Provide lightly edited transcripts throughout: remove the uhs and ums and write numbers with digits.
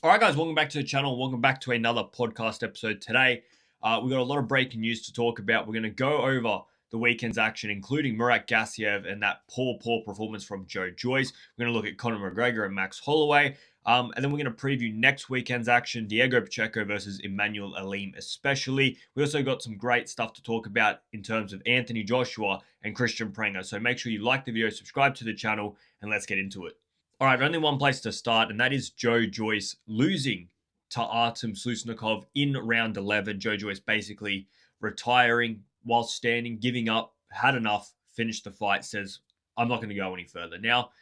All right, guys, welcome back to the channel. Welcome back to another podcast episode today. We've got a lot of breaking news to talk about. We're going to go over the weekend's action, including Murat Gassiev and that poor performance from Joyce. We're going to look at Conor McGregor and Max Holloway. And then we're going to preview next weekend's action, Diego Pacheco versus Emmanuel Alim especially. We also got some great stuff to talk about in terms of Anthony Joshua and Christian Prenga. So make sure you like the video, subscribe to the channel, and let's get into it. All right, only one place to start, and that is Joyce losing to Artem Slusnikov in round 11. Joyce basically retiring while standing, giving up, had enough, finished the fight, says, I'm not going to go any further. Now,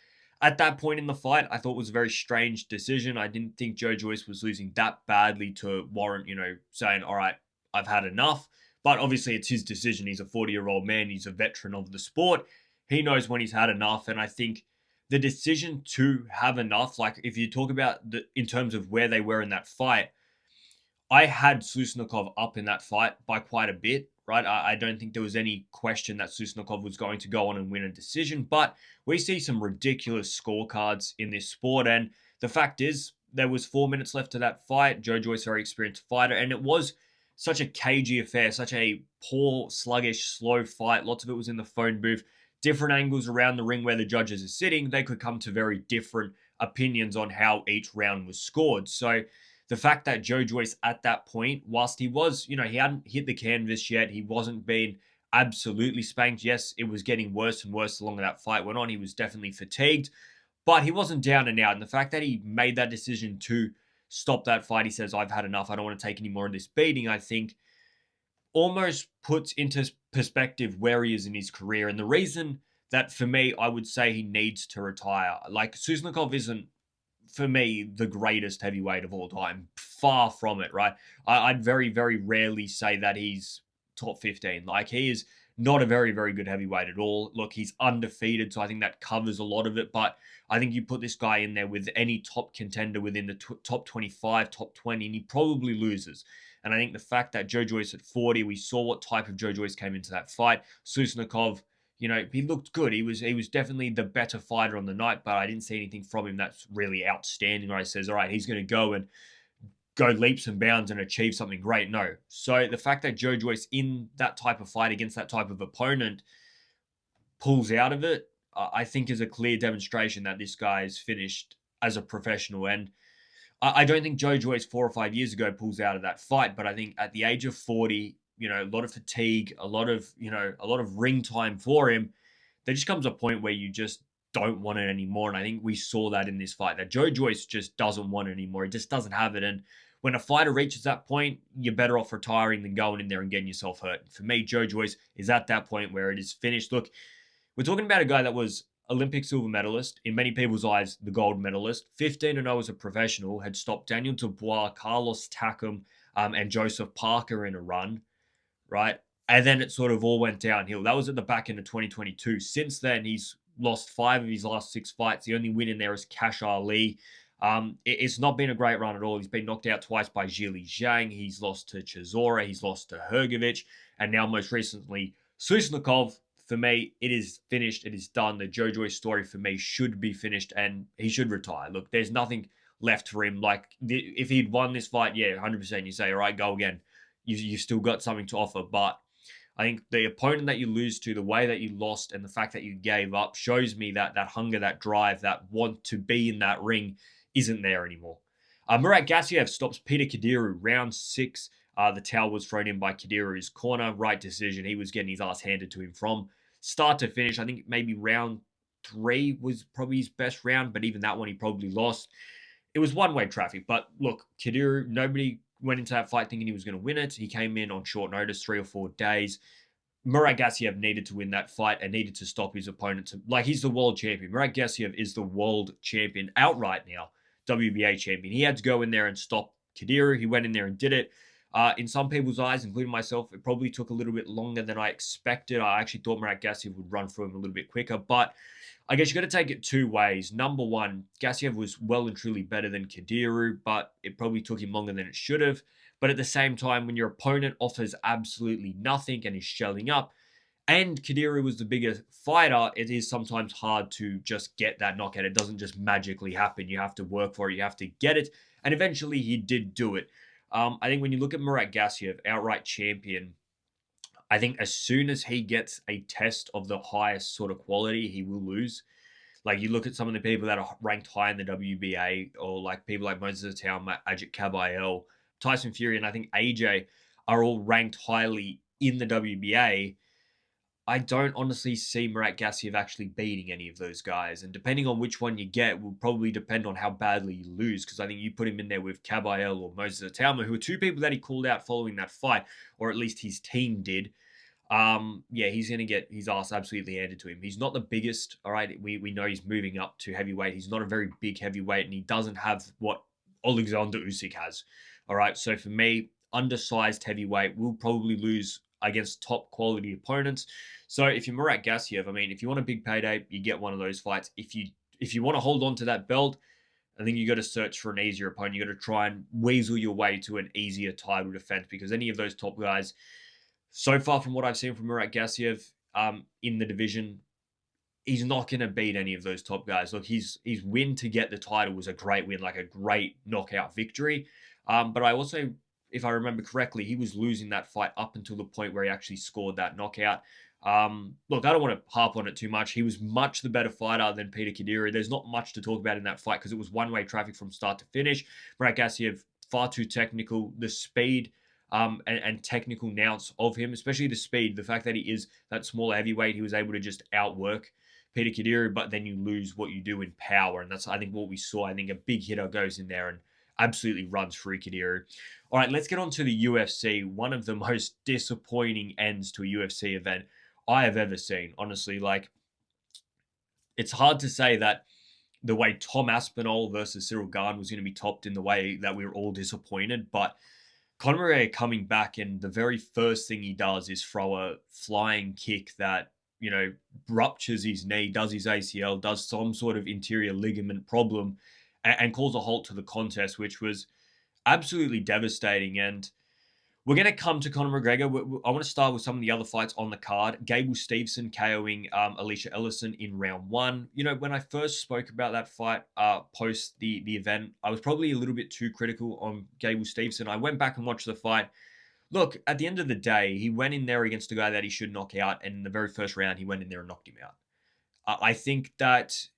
at that point in the fight, I thought it was a very strange decision. I didn't think Joyce was losing that badly to warrant, saying, all right, I've had enough. But obviously, it's his decision. He's a 40-year-old man. He's a veteran of the sport. He knows when he's had enough. And I think the decision to have enough, like if you talk about in terms of where they were in that fight, I had Slusnikov up in that fight by quite a bit, right? I don't think there was any question that Slusnikov was going to go on and win a decision, but we see some ridiculous scorecards in this sport. And the fact is, there was 4 minutes left to that fight. Joyce, very experienced fighter, and it was such a cagey affair, such a poor, sluggish, slow fight. Lots of it was in the phone booth. Different angles around the ring where the judges are sitting, they could come to very different opinions on how each round was scored. So the fact that Joyce at that point, whilst he was, he hadn't hit the canvas yet, he wasn't being absolutely spanked. Yes, it was getting worse and worse the longer that fight went on. He was definitely fatigued, but he wasn't down and out. And the fact that he made that decision to stop that fight, he says, I've had enough. I don't want to take any more of this beating, I think almost puts into perspective where he is in his career. And the reason that for me, I would say he needs to retire. Like Suznikov isn't, for me, the greatest heavyweight of all time. Far from it, right? I'd very rarely say that he's top 15. Like he is not a very good heavyweight at all. Look, he's undefeated, so I think that covers a lot of it. But I think you put this guy in there with any top contender within the top 25, top 20, and he probably loses. And I think the fact that Joyce at 40, we saw what type of Joyce came into that fight. Susnikov, he looked good. He was definitely the better fighter on the night, but I didn't see anything from him that's really outstanding where I says, all right, he's going to go and go leaps and bounds and achieve something great. No. So the fact that Joyce in that type of fight against that type of opponent pulls out of it, I think is a clear demonstration that this guy is finished as a professional. And I don't think Joyce 4 or 5 years ago pulls out of that fight, but I think at the age of 40, a lot of fatigue, a lot of ring time for him, there just comes a point where you just don't want it anymore. And I think we saw that in this fight, that Joyce just doesn't want it anymore. He just doesn't have it. And when a fighter reaches that point, you're better off retiring than going in there and getting yourself hurt. For me, Joyce is at that point where it is finished. Look, we're talking about a guy that was Olympic silver medalist, in many people's eyes, the gold medalist, 15-0 as a professional, had stopped Daniel Dubois, Carlos Takam, and Joseph Parker in a run, right? And then it sort of all went downhill. That was at the back end of 2022. Since then, he's lost 5 of his last 6 fights. The only win in there is Cash Ali. It's not been a great run at all. He's been knocked out twice by Zhili Zhang. He's lost to Chisora. He's lost to Hergovich. And now most recently, Susnikov. For me, it is finished. It is done. The Joyce story for me should be finished and he should retire. Look, there's nothing left for him. Like, if he'd won this fight, yeah, 100%, you say, all right, go again. You've still got something to offer. But I think the opponent that you lose to, the way that you lost, and the fact that you gave up shows me that hunger, that drive, that want to be in that ring isn't there anymore. Murat Gassiev stops Peter Kadiru, round 6. The towel was thrown in by Kadiru's corner. Right decision. He was getting his ass handed to him from start to finish. I think maybe round 3 was probably his best round, but even that one he probably lost. It was one-way traffic. But look, Kadiru, nobody went into that fight thinking he was going to win it. He came in on short notice, 3 or 4 days. Murat Gassiev needed to win that fight and needed to stop his opponent. He's the world champion. Murat Gassiev is the world champion outright now, WBA champion. He had to go in there and stop Kadiru. He went in there and did it. In some people's eyes, including myself, it probably took a little bit longer than I expected. I actually thought Murat Gassiev would run through him a little bit quicker, but I guess you got to take it 2 ways. Number one, Gassiev was well and truly better than Kadiru, but it probably took him longer than it should have. But at the same time, when your opponent offers absolutely nothing and is shelling up, and Kadiru was the bigger fighter, it is sometimes hard to just get that knockout. It doesn't just magically happen. You have to work for it. You have to get it. And eventually he did do it. I think when you look at Murat Gassiev, outright champion, I think as soon as he gets a test of the highest sort of quality, he will lose. Like you look at some of the people that are ranked high in the WBA, or like people like Moses Town, Ajit Kabayel, Tyson Fury, and I think AJ are all ranked highly in the WBA. I don't honestly see Murat Gassiev actually beating any of those guys. And depending on which one you get will probably depend on how badly you lose. Because I think you put him in there with Kabayel or Moses Atama, who are two people that he called out following that fight, or at least his team did. Yeah, he's gonna get his ass absolutely handed to him. He's not the biggest, all right. We know he's moving up to heavyweight. He's not a very big heavyweight, and he doesn't have what Alexander Usyk has. All right, so for me, undersized heavyweight will probably lose against top quality opponents. So if you're Murat Gassiev, I mean, if you want a big payday, you get one of those fights. If you want to hold on to that belt, I think you got to search for an easier opponent. You got to try and weasel your way to an easier title defense because any of those top guys, so far from what I've seen from Murat Gassiev in the division, he's not going to beat any of those top guys. Look, his win to get the title was a great win, like a great knockout victory. But I also, if I remember correctly, he was losing that fight up until the point where he actually scored that knockout. Look, I don't want to harp on it too much. He was much the better fighter than Peter Kadiri. There's not much to talk about in that fight because it was one-way traffic from start to finish. Murat Gassiev, far too technical. The speed and technical nous of him, especially the speed, the fact that he is that smaller heavyweight, he was able to just outwork Peter Kadiri, but then you lose what you do in power. And that's, I think, what we saw. I think a big hitter goes in there and absolutely runs through Kadiri. All right, let's get on to the UFC. One of the most disappointing ends to a UFC event I have ever seen. Honestly, like, it's hard to say that the way Tom Aspinall versus Cyril Gahn was going to be topped in the way that we were all disappointed, but Conor McGregor coming back and the very first thing he does is throw a flying kick that, ruptures his knee, does his ACL, does some sort of interior ligament problem, and calls a halt to the contest, which was absolutely devastating. And we're going to come to Conor McGregor. I want to start with some of the other fights on the card. Gable Stevenson KOing Alicia Ellison in round one. When I first spoke about that fight post the event, I was probably a little bit too critical on Gable Stevenson. I went back and watched the fight. Look, at the end of the day, he went in there against a guy that he should knock out, and in the very first round, he went in there and knocked him out. I think that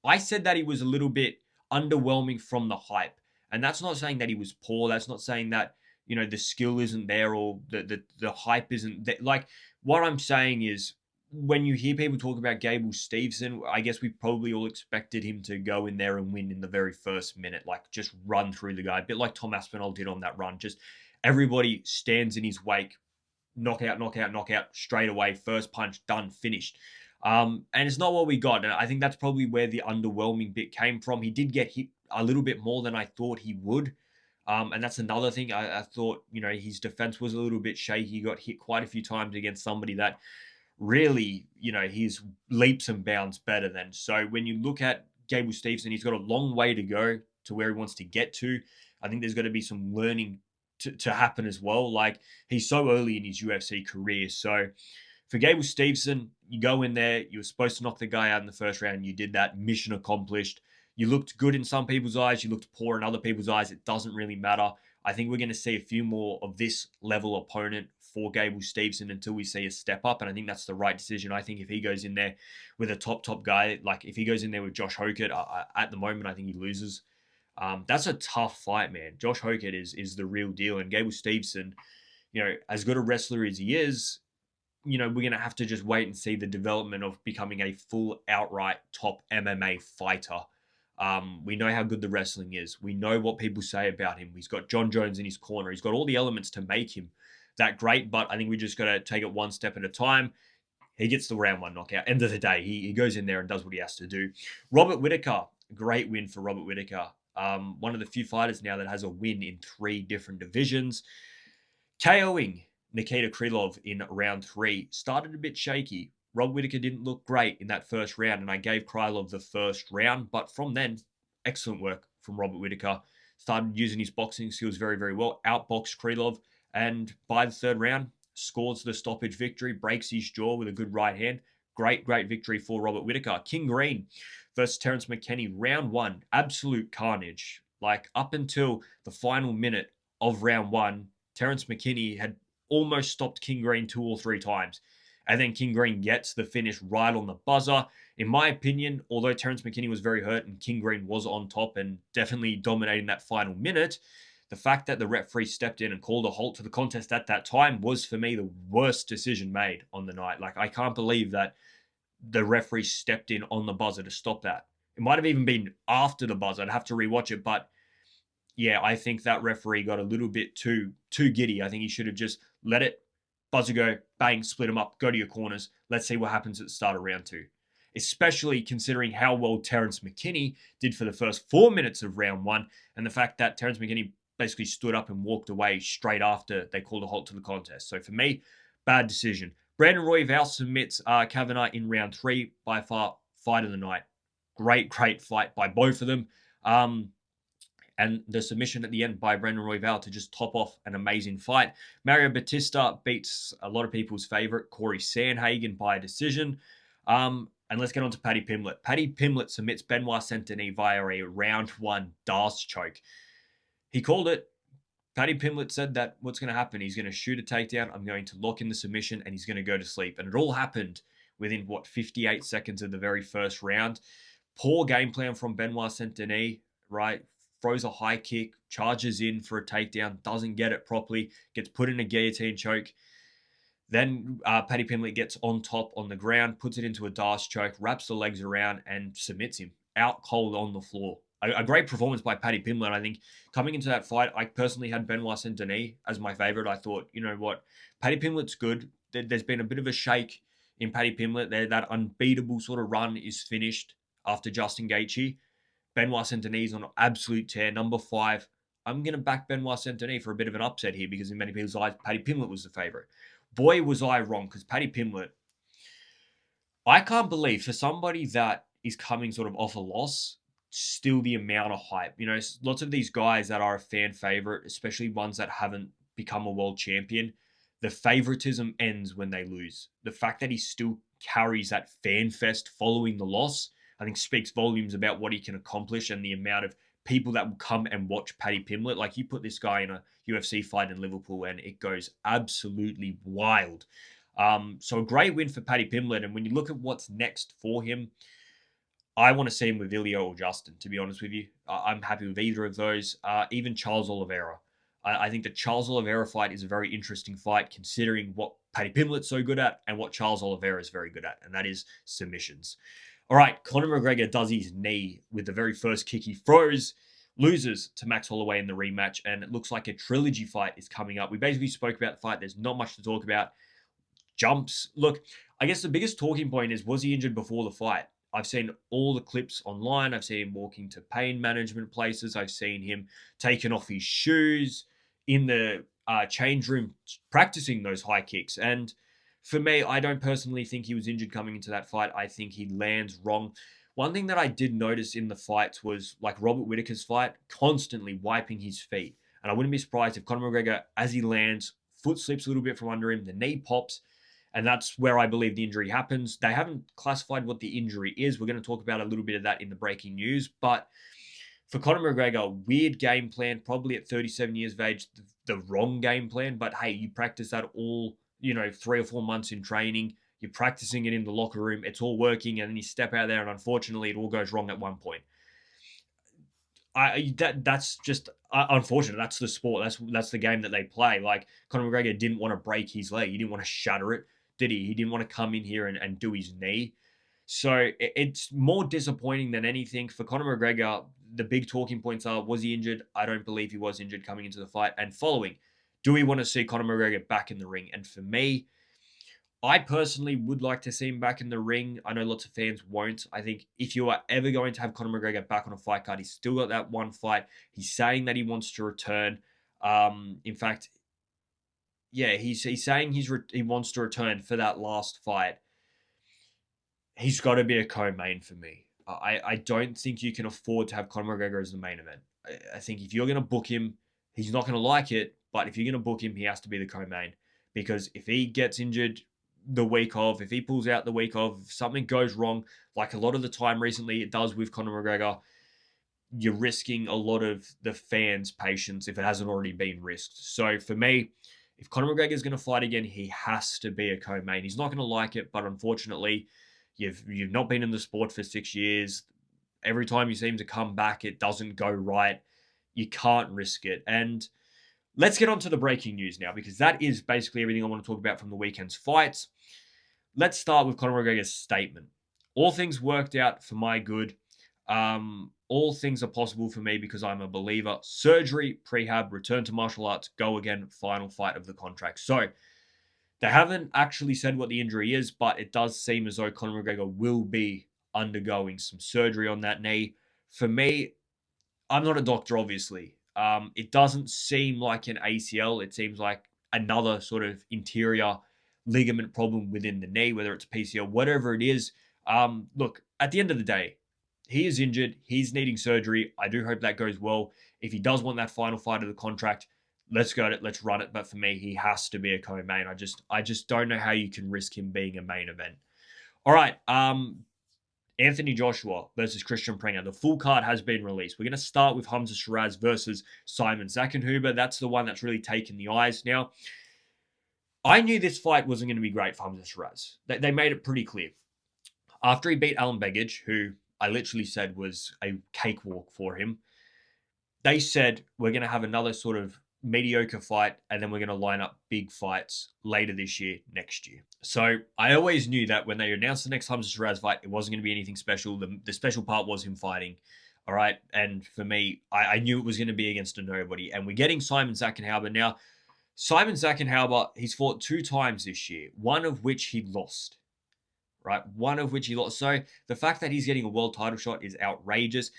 I said that he was a little bit underwhelming from the hype, and that's not saying that he was poor. That's not saying that the skill isn't there or the hype isn't there. Like, what I'm saying is, when you hear people talk about Gable Stevenson, I guess we probably all expected him to go in there and win in the very first minute, like just run through the guy, a bit like Tom Aspinall did on that run. Just everybody stands in his wake, knockout, knockout, knockout, straight away, first punch, done, finished. And it's not what we got. And I think that's probably where the underwhelming bit came from. He did get hit a little bit more than I thought he would. And that's another thing. I thought, his defense was a little bit shaky. He got hit quite a few times against somebody that really, he's leaps and bounds better than. So when you look at Gable Stevenson, he's got a long way to go to where he wants to get to. I think there's got to be some learning to happen as well. Like, he's so early in his UFC career. So for Gable Stevenson, you go in there, you were supposed to knock the guy out in the first round. You did that, mission accomplished. You looked good in some people's eyes. You looked poor in other people's eyes. It doesn't really matter. I think we're going to see a few more of this level opponent for Gable Stevenson until we see a step up. And I think that's the right decision. I think if he goes in there with a top guy, like if he goes in there with Josh Hokett, at the moment, I think he loses. That's a tough fight, man. Josh Hokett is the real deal. And Gable Stevenson, as good a wrestler as he is, we're going to have to just wait and see the development of becoming a full outright top MMA fighter. We know how good the wrestling is. We know what people say about him. He's got John Jones in his corner. He's got all the elements to make him that great, but I think we just got to take it one step at a time. He gets the round one knockout. End of the day, he goes in there and does what he has to do. Robert Whittaker, great win for Robert Whittaker. One of the few fighters now that has a win in 3 different divisions. KOing Nikita Krylov in round 3 started a bit shaky. Rob Whittaker didn't look great in that first round, and I gave Krylov the first round. But from then, excellent work from Robert Whittaker. Started using his boxing skills very, very well. Outboxed Krylov, and by the third round, scores the stoppage victory, breaks his jaw with a good right hand. Great victory for Robert Whittaker. King Green versus Terrence McKinney, round 1. Absolute carnage. Like up until the final minute of round one, Terrence McKinney had almost stopped King Green 2 or 3 times. And then King Green gets the finish right on the buzzer. In my opinion, although Terrence McKinney was very hurt and King Green was on top and definitely dominating that final minute, the fact that the referee stepped in and called a halt to the contest at that time was, for me, the worst decision made on the night. Like, I can't believe that the referee stepped in on the buzzer to stop that. It might have even been after the buzzer. I'd have to rewatch it, but yeah, I think that referee got a little bit too giddy. I think he should have just let it buzzer go, bang, split them up, go to your corners. Let's see what happens at the start of round two. Especially considering how well Terrence McKinney did for the first 4 minutes of round one, and the fact that Terrence McKinney basically stood up and walked away straight after they called a halt to the contest. So for me, bad decision. Brandon Royval submits Kavanagh in round three, by far fight of the night. Great fight by both of them. And the submission at the end by Brandon Royval to just top off an amazing fight. Mario Batista beats a lot of people's favorite, Corey Sandhagen, by a decision. And let's get on to Paddy Pimblett. Paddy Pimblett submits Benoit Saint-Denis via a round one D'Arce choke. He called it. Paddy Pimblett said that what's going to happen, he's going to shoot a takedown, I'm going to lock in the submission, and he's going to go to sleep. And it all happened within, 58 seconds of the very first round. Poor game plan from Benoit Saint-Denis, right? Throws a high kick, charges in for a takedown, doesn't get it properly, gets put in a guillotine choke. Then Paddy Pimblett gets on top on the ground, puts it into a D'Arce choke, wraps the legs around, and submits him out cold on the floor. A great performance by Paddy Pimblett. I think coming into that fight, I personally had Benoit Saint-Denis as my favorite. I thought, you know what, Paddy Pimblett's good. There's been a bit of a shake in Paddy Pimblett. That unbeatable sort of run is finished after Justin Gaethje. Benoit Saint-Denis on an absolute tear. Number 5. I'm going to back Benoit Saint-Denis for a bit of an upset here because in many people's eyes, Paddy Pimblett was the favorite. Boy, was I wrong, because Paddy Pimblett, I can't believe for somebody that is coming sort of off a loss, still the amount of hype. You know, lots of these guys that are a fan favorite, especially ones that haven't become a world champion, the favoritism ends when they lose. The fact that he still carries that fan fest following the loss, I think speaks volumes about what he can accomplish and the amount of people that will come and watch Paddy Pimblett. Like, you put this guy in a UFC fight in Liverpool and it goes absolutely wild. So a great win for Paddy Pimblett. And when you look at what's next for him, I want to see him with Ilya or Justin, to be honest with you. I'm happy with either of those. Even Charles Oliveira. I think the Charles Oliveira fight is a very interesting fight, considering what Paddy Pimblett's so good at and what Charles Oliveira is very good at, and that is submissions. All right, Conor McGregor does his knee with the very first kick he throws, loses to Max Holloway in the rematch, and it looks like a trilogy fight is coming up. We basically spoke about the fight. There's not much to talk about. Jumps. Look, I guess the biggest talking point is, was he injured before the fight? I've seen all the clips online. I've seen him walking to pain management places. I've seen him taking off his shoes in the change room practicing those high kicks. And for me, I don't personally think he was injured coming into that fight. I think he lands wrong. One thing that I did notice in the fights was, like Robert Whittaker's fight, constantly wiping his feet. And I wouldn't be surprised if Conor McGregor, as he lands, foot slips a little bit from under him, the knee pops, and that's where I believe the injury happens. They haven't classified what the injury is. We're going to talk about a little bit of that in the breaking news. But for Conor McGregor, weird game plan, probably at 37 years of age, the wrong game plan. But hey, you practice that all, 3 or 4 months in training. You're practicing it in the locker room. It's all working. And then you step out there and unfortunately it all goes wrong at one point. That's just unfortunate. That's the sport. That's the game that they play. Like, Conor McGregor didn't want to break his leg. He didn't want to shatter it, did he? He didn't want to come in here and do his knee. So it's more disappointing than anything. For Conor McGregor, the big talking points are, was he injured? I don't believe he was injured coming into the fight. And following, do we want to see Conor McGregor back in the ring? And for me, I personally would like to see him back in the ring. I know lots of fans won't. I think if you are ever going to have Conor McGregor back on a fight card, he's still got that one fight. He's saying that he wants to return. In fact, yeah, he's saying he wants to return for that last fight. He's got to be a co-main for me. I don't think you can afford to have Conor McGregor as the main event. I think if you're going to book him, he's not going to like it, but if you're going to book him, he has to be the co-main. Because if he gets injured the week of, if he pulls out the week of, if something goes wrong, like a lot of the time recently it does with Conor McGregor, you're risking a lot of the fans' patience if it hasn't already been risked. So for me, if Conor McGregor is going to fight again, he has to be a co-main. He's not going to like it, but unfortunately, you've not been in the sport for 6 years. Every time you seem to come back, it doesn't go right. You can't risk it. And let's get on to the breaking news now, because that is basically everything I want to talk about from the weekend's fights. Let's start with Conor McGregor's statement. All things worked out for my good. All things are possible for me because I'm a believer. Surgery, prehab, return to martial arts, go again, final fight of the contract. So they haven't actually said what the injury is, but it does seem as though Conor McGregor will be undergoing some surgery on that knee. For me, I'm not a doctor, obviously. It doesn't seem like an ACL. It seems like another sort of interior ligament problem within the knee, whether it's PCL, whatever it is. Look, at the end of the day, he is injured. He's needing surgery. I do hope that goes well. If he does want that final fight of the contract, let's go. Let's run it. But for me, he has to be a co-main. I just don't know how you can risk him being a main event. All right. Anthony Joshua versus Christian Prenger. The full card has been released. We're going to start with Hamza Shiraz versus Simon Zackenhuber. That's the one that's really taken the eyes. Now, I knew this fight wasn't going to be great for Hamza Shiraz. They made it pretty clear. After he beat Alan Begich, who I literally said was a cakewalk for him, they said, we're going to have another sort of mediocre fight, and then we're going to line up big fights later this year, next year. So I always knew that when they announced the next Hamza Shiraz fight, it wasn't going to be anything special. The special part was him fighting. All right. And for me, I knew it was going to be against a nobody. And we're getting Simon Zackenhuber. Now, Simon Zackenhuber, he's fought 2 times this year, one of which he lost. Right? One of which he lost. So the fact that he's getting a world title shot is outrageous.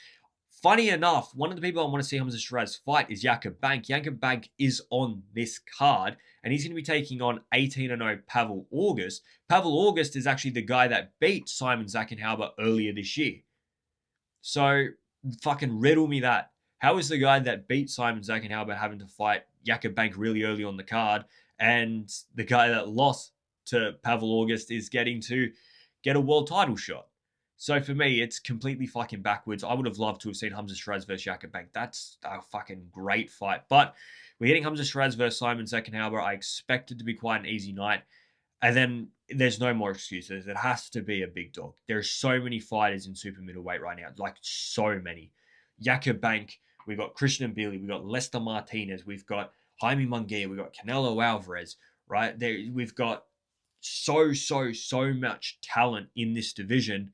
Funny enough, one of the people I want to see Hamza Shiraz fight is Jakob Bank. Jakob Bank is on this card, and he's going to be taking on 18-0 Pavel August. Pavel August is actually the guy that beat Simon Zackenhuber earlier this year. So fucking riddle me that. How is the guy that beat Simon Zackenhuber having to fight Jakob Bank really early on the card, and the guy that lost to Pavel August is getting to get a world title shot? So for me, it's completely fucking backwards. I would have loved to have seen Hamza Shiraz versus Jakob Bank. That's a fucking great fight. But we're getting Hamza Shiraz versus Simon Zackenhuber. I expect it to be quite an easy night. And then there's no more excuses. It has to be a big dog. There's so many fighters in super middleweight right now. Like, so many. Jakob Bank. We've got Christian Billy. We've got Lester Martinez. We've got Jaime Munguia. We've got Canelo Alvarez. Right? We've got so much talent in this division.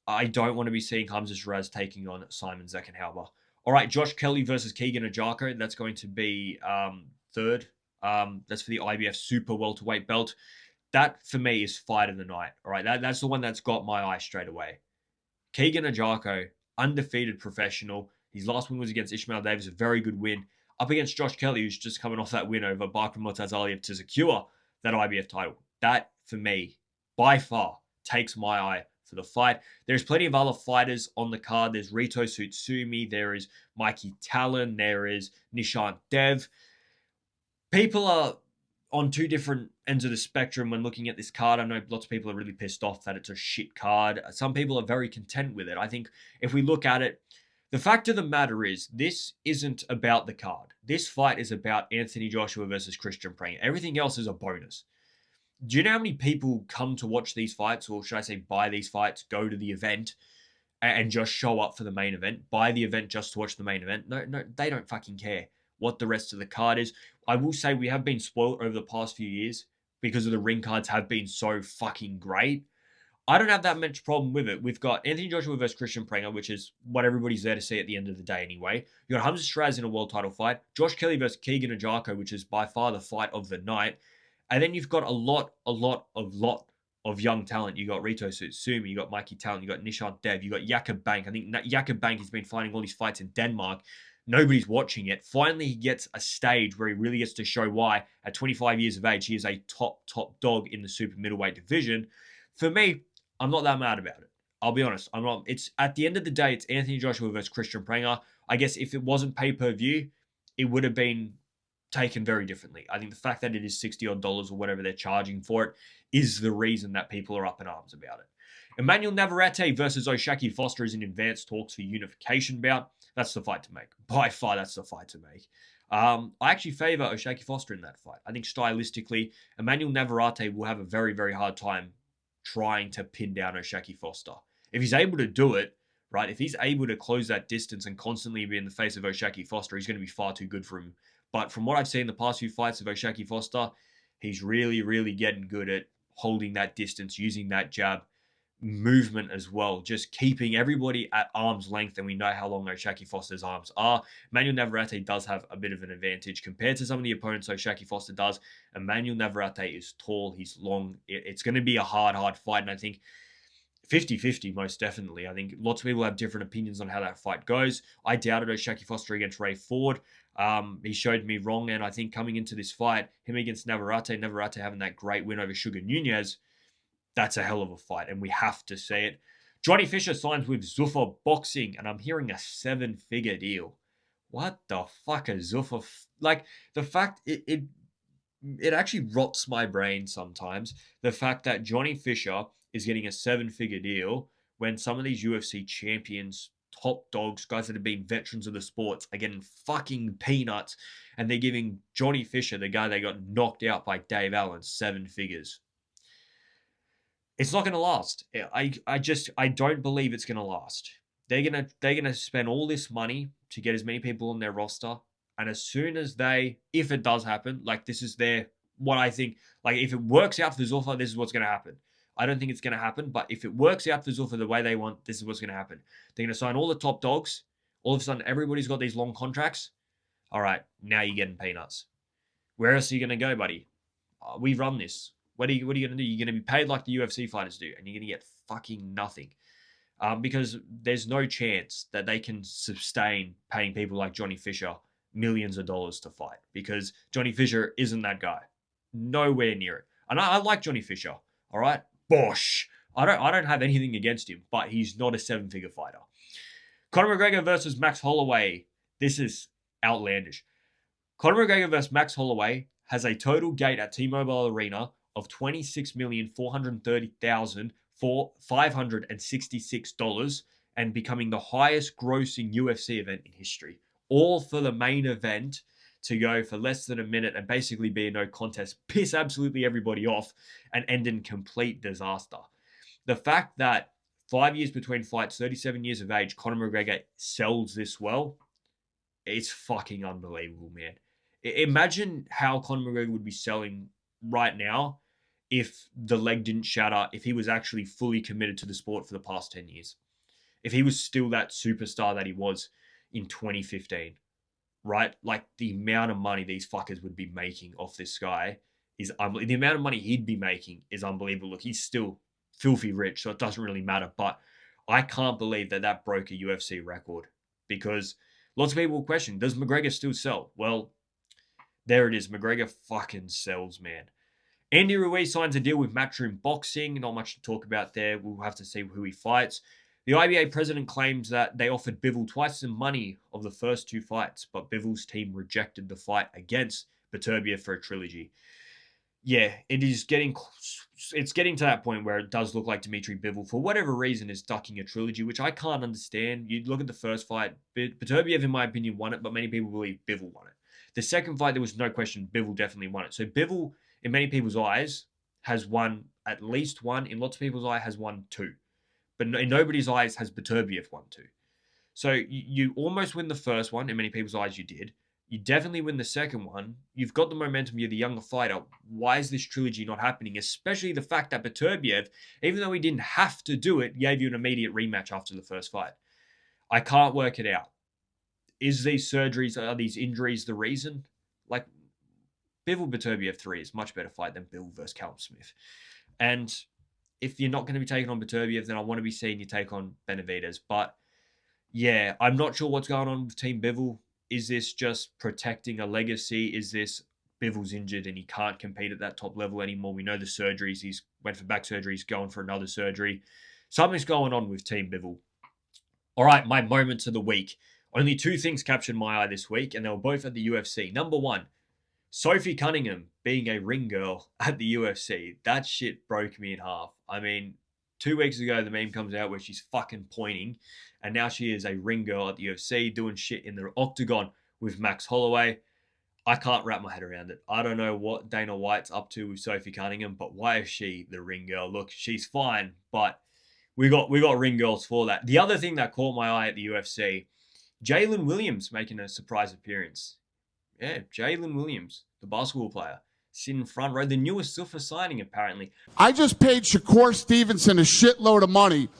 I don't want to be seeing Hamza Shiraz taking on Simon Zackenhuber. All right, Josh Kelly versus Keegan Ajako. That's going to be third. That's for the IBF Super Welterweight belt. That, for me, is fight of the night. All right, that's the one that's got my eye straight away. Keegan Ajako, undefeated professional. His last win was against Ishmael Davis, a very good win. Up against Josh Kelly, who's just coming off that win over Bakram Murtazaliev to secure that IBF title. That, for me, by far, takes my eye for the fight. There's plenty of other fighters on the card. There's Rito Tsutsumi. There is Mikey Talon. There is Nishant Dev. People are on 2 different ends of the spectrum when looking at this card. I know lots of people are really pissed off that it's a shit card. Some people are very content with it. I think if we look at it, the fact of the matter is, this isn't about the card. This fight is about Anthony Joshua versus Christian Prenger. Everything else is a bonus. Do you know how many people come to watch these fights, or should I say buy these fights, go to the event, and just show up for the main event? Buy the event just to watch the main event? No, they don't fucking care what the rest of the card is. I will say we have been spoiled over the past few years because of the ring cards have been so fucking great. I don't have that much problem with it. We've got Anthony Joshua versus Christian Prenger, which is what everybody's there to see at the end of the day anyway. You got Hamza Shiraz in a world title fight. Josh Kelly versus Keegan Ajako, which is by far the fight of the night. And then you've got a lot of young talent. You got Rito Tsutsumi, you got Mikey Talon, you got Nishant Dev, you got Jakob Bank. I think Jakob Bank has been fighting all these fights in Denmark. Nobody's watching it. Finally, he gets a stage where he really gets to show why, at 25 years of age, he is a top dog in the super middleweight division. For me, I'm not that mad about it. I'll be honest. I'm not. It's at the end of the day, it's Anthony Joshua versus Christian Prenger. I guess if it wasn't pay-per-view, it would have been taken very differently. I think the fact that it is $60 or whatever they're charging for it is the reason that people are up in arms about it. Emmanuel Navarrete versus Oshaki Foster is in advanced talks for unification bout. That's the fight to make. By far, that's the fight to make. I actually favor Oshaki Foster in that fight. I think stylistically, Emmanuel Navarrete will have a very, very hard time trying to pin down Oshaki Foster. If he's able to do it, right, if he's able to close that distance and constantly be in the face of Oshaki Foster, he's going to be far too good for him. But from what I've seen in the past few fights of Oshaki Foster, he's really, really getting good at holding that distance, using that jab, movement as well, just keeping everybody at arm's length. And we know how long Oshaki Foster's arms are. Emmanuel Navarrete does have a bit of an advantage compared to some of the opponents Oshaki Foster does. Emmanuel Navarrete is tall, he's long. It's going to be a hard fight. And I think 50-50, most definitely. I think lots of people have different opinions on how that fight goes. I doubted Oshaki Foster against Ray Ford. He showed me wrong, and I think coming into this fight, him against Navarrete having that great win over Sugar Nunez, that's a hell of a fight, and we have to say it. Johnny Fisher signs with Zuffa Boxing, and I'm hearing a 7-figure deal. What the fuck is Zuffa? Like, the fact it actually rots my brain sometimes. The fact that Johnny Fisher is getting a 7-figure deal when some of these UFC champions, top dogs, guys that have been veterans of the sports, are getting fucking peanuts, and they're giving Johnny Fisher, the guy that got knocked out by Dave Allen, 7 figures. It's not going to last. I don't believe it's going to last. They're gonna spend all this money to get as many people on their roster, and as soon as if it does happen, like this is what I think, like if it works out for Zuffa, this is what's going to happen. I don't think it's going to happen, but if it works out for Zuffa the way they want, this is what's going to happen. They're going to sign all the top dogs. All of a sudden, everybody's got these long contracts. All right, now you're getting peanuts. Where else are you going to go, buddy? We run this. What are you going to do? You're going to be paid like the UFC fighters do, and you're going to get fucking nothing. Because there's no chance that they can sustain paying people like Johnny Fisher millions of dollars to fight, because Johnny Fisher isn't that guy. Nowhere near it. And I like Johnny Fisher, all right? Bosh. I don't have anything against him, but he's not a 7-figure fighter. Conor McGregor versus Max Holloway. This is outlandish. Conor McGregor versus Max Holloway has a total gate at T-Mobile Arena of $26,430,566 and becoming the highest grossing UFC event in history. All for the main event to go for less than a minute and basically be a no contest, piss absolutely everybody off, and end in complete disaster. The fact that 5 years between fights, 37 years of age, Conor McGregor sells this well, it's fucking unbelievable, man. Imagine how Conor McGregor would be selling right now if the leg didn't shatter, if he was actually fully committed to the sport for the past 10 years. If he was still that superstar that he was in 2015. Right? Like the amount of money these fuckers would be making off this guy is unbelievable. The amount of money he'd be making is unbelievable. Look, he's still filthy rich, so it doesn't really matter. But I can't believe that broke a UFC record, because lots of people will question, does McGregor still sell? Well, there it is. McGregor fucking sells, man. Andy Ruiz signs a deal with Matchroom Boxing. Not much to talk about there. We'll have to see who he fights. The IBA president claims that they offered Bivol twice the money of the first 2 fights, but Bivol's team rejected the fight against Beterbiev for a trilogy. Yeah, it's getting to that point where it does look like Dmitry Bivol, for whatever reason, is ducking a trilogy, which I can't understand. You look at the first fight, Beterbiev, in my opinion, won it, but many people believe Bivol won it. The second fight, there was no question Bivol definitely won it. So Bivol, in many people's eyes, has won at least one. In lots of people's eyes, has won 2. But in nobody's eyes has Beterbiev won 2. So you almost win the first one. In many people's eyes, you did. You definitely win the second one. You've got the momentum. You're the younger fighter. Why is this trilogy not happening? Especially the fact that Beterbiev, even though he didn't have to do it, gave you an immediate rematch after the first fight. I can't work it out. Is these surgeries, are these injuries the reason? Like, Bivol Beterbiev 3 is a much better fight than Bivol versus Callum Smith. And if you're not going to be taking on Beterbiev, then I want to be seeing you take on Benavidez. But yeah, I'm not sure what's going on with Team Bivol. Is this just protecting a legacy? Is this Bivol's injured and he can't compete at that top level anymore? We know the surgeries. He's went for back surgery. He's going for another surgery. Something's going on with Team Bivol. All right, my moments of the week. Only 2 things captured my eye this week, and they were both at the UFC. Number 1, Sophie Cunningham being a ring girl at the UFC. That shit broke me in half. I mean, 2 weeks ago, the meme comes out where she's fucking pointing, and now she is a ring girl at the UFC doing shit in the octagon with Max Holloway. I can't wrap my head around it. I don't know what Dana White's up to with Sophie Cunningham, but why is she the ring girl? Look, she's fine, but we got ring girls for that. The other thing that caught my eye at the UFC, Jalen Williams making a surprise appearance. Yeah, Jalen Williams, the basketball player, sitting front row. The newest Zuffa signing, apparently. I just paid Shakur Stevenson a shitload of money,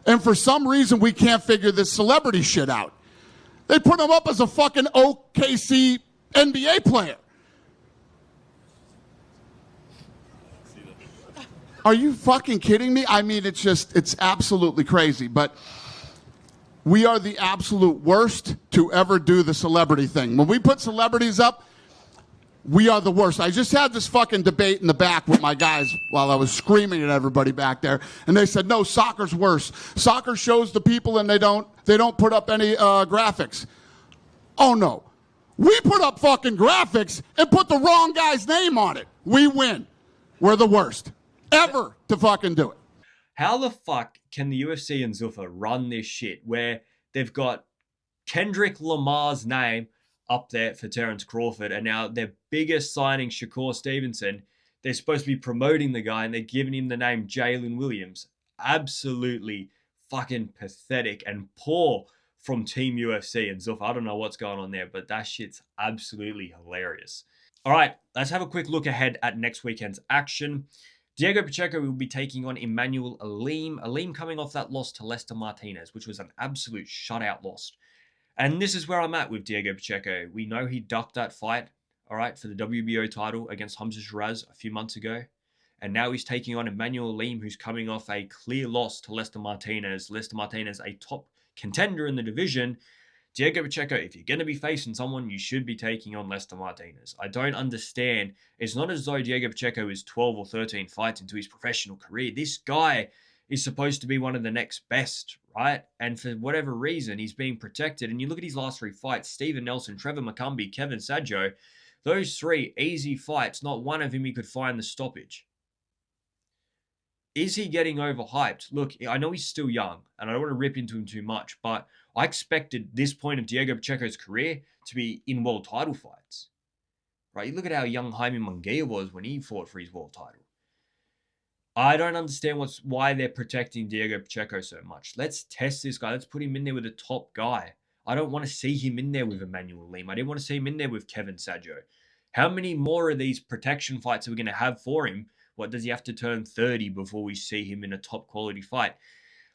and for some reason we can't figure this celebrity shit out. They put him up as a fucking OKC NBA player. Are you fucking kidding me? I mean, it's absolutely crazy, but we are the absolute worst to ever do the celebrity thing. When we put celebrities up, we are the worst. I just had this fucking debate in the back with my guys while I was screaming at everybody back there, and they said, no, soccer's worse. Soccer shows the people and they don't put up any graphics. Oh, no. We put up fucking graphics and put the wrong guy's name on it. We win. We're the worst ever to fucking do it. How the fuck can the UFC and Zuffa run this shit where they've got Kendrick Lamar's name up there for Terence Crawford, and now their biggest signing, Shakur Stevenson, they're supposed to be promoting the guy and they're giving him the name Jalen Williams? Absolutely fucking pathetic and poor from Team UFC and Zuffa. I don't know what's going on there, but that shit's absolutely hilarious. All right, let's have a quick look ahead at next weekend's action. Diego Pacheco will be taking on Emmanuel Aleem. Aleem coming off that loss to Lester Martinez, which was an absolute shutout loss. And this is where I'm at with Diego Pacheco. We know he ducked that fight, all right, for the WBO title against Hamza Shiraz a few months ago. And now he's taking on Emmanuel Aleem, who's coming off a clear loss to Lester Martinez. Lester Martinez, a top contender in the division. Diego Pacheco, if you're going to be facing someone, you should be taking on Lester Martinez. I don't understand. It's not as though Diego Pacheco is 12 or 13 fights into his professional career. This guy is supposed to be one of the next best, right? And for whatever reason, he's being protected. And you look at his last 3 fights, Steven Nelson, Trevor McCumbee, Kevin Saggio, those 3 easy fights, not one of them he could find the stoppage. Is he getting overhyped? Look, I know he's still young, and I don't want to rip into him too much, but I expected this point of Diego Pacheco's career to be in world title fights. Right? You look at how young Jaime Munguia was when he fought for his world title. I don't understand why they're protecting Diego Pacheco so much. Let's test this guy. Let's put him in there with a top guy. I don't want to see him in there with Emmanuel Aleem. I didn't want to see him in there with Kevin Saggio. How many more of these protection fights are we going to have for him? What, does he have to turn 30 before we see him in a top quality fight?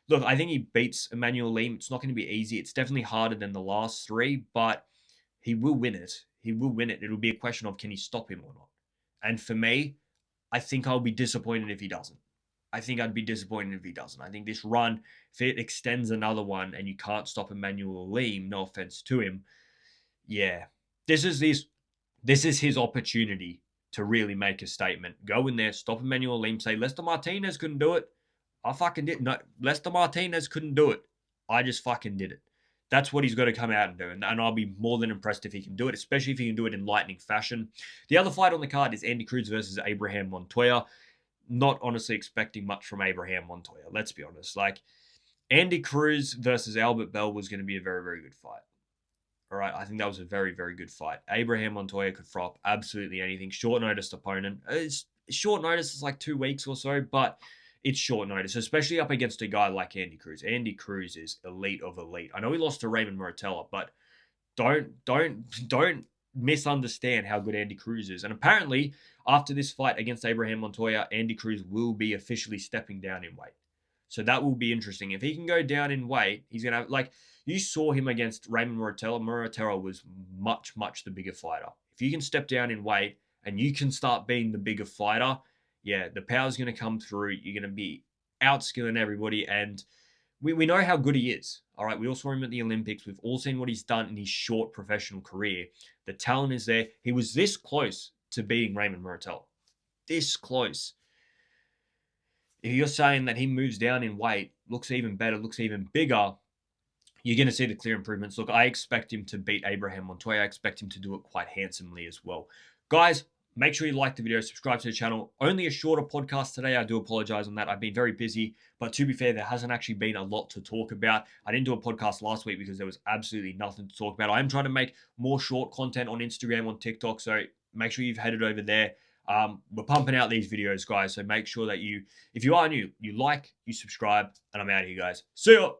Look, I think he beats Emmanuel Aleem. It's not going to be easy. It's definitely harder than the last 3, but he will win it. He will win it. It'll be a question of, can he stop him or not? And for me, I think I'll be disappointed if he doesn't. I think I'd be disappointed if he doesn't. I think this run, if it extends another one and you can't stop Emmanuel Aleem, no offense to him, yeah, this is his opportunity to really make a statement. Go in there, stop Emmanuel Aleem, say Lester Martinez couldn't do it. I fucking did. No, Lester Martinez couldn't do it. I just fucking did it. That's what he's got to come out and do. And I'll be more than impressed if he can do it, especially if he can do it in lightning fashion. The other fight on the card is Andy Cruz versus Abraham Montoya. Not honestly expecting much from Abraham Montoya. Let's be honest. Like, Andy Cruz versus Albert Bell was going to be a very, very good fight. All right, I think that was a very, very good fight. Abraham Montoya could throw up absolutely anything. Short notice opponent. It's short notice. It's like 2 weeks or so, but it's short notice, especially up against a guy like Andy Cruz. Andy Cruz is elite of elite. I know he lost to Raymond Muratella, but don't misunderstand how good Andy Cruz is. And apparently, after this fight against Abraham Montoya, Andy Cruz will be officially stepping down in weight. So that will be interesting. If he can go down in weight, he's going to have, like, you saw him against Raymond Muratella. Muratella was much, much the bigger fighter. If you can step down in weight and you can start being the bigger fighter, yeah, the power's going to come through. You're going to be outskilling everybody. And we know how good he is. All right, we all saw him at the Olympics. We've all seen what he's done in his short professional career. The talent is there. He was this close to beating Raymond Muratella. This close. If you're saying that he moves down in weight, looks even better, looks even bigger, you're going to see the clear improvements. Look, I expect him to beat Abraham Montoya. I expect him to do it quite handsomely as well. Guys, Make sure you like the video, subscribe to the channel. Only a shorter podcast today. I do apologize on that. I've been very busy, but to be fair, there hasn't actually been a lot to talk about. I didn't do a podcast last week because there was absolutely nothing to talk about. I am trying to make more short content on Instagram, on TikTok, so make sure you've headed over there. We're pumping out these videos, guys, so make sure that if you are new, you like, you subscribe, and I'm out of here, guys. See ya!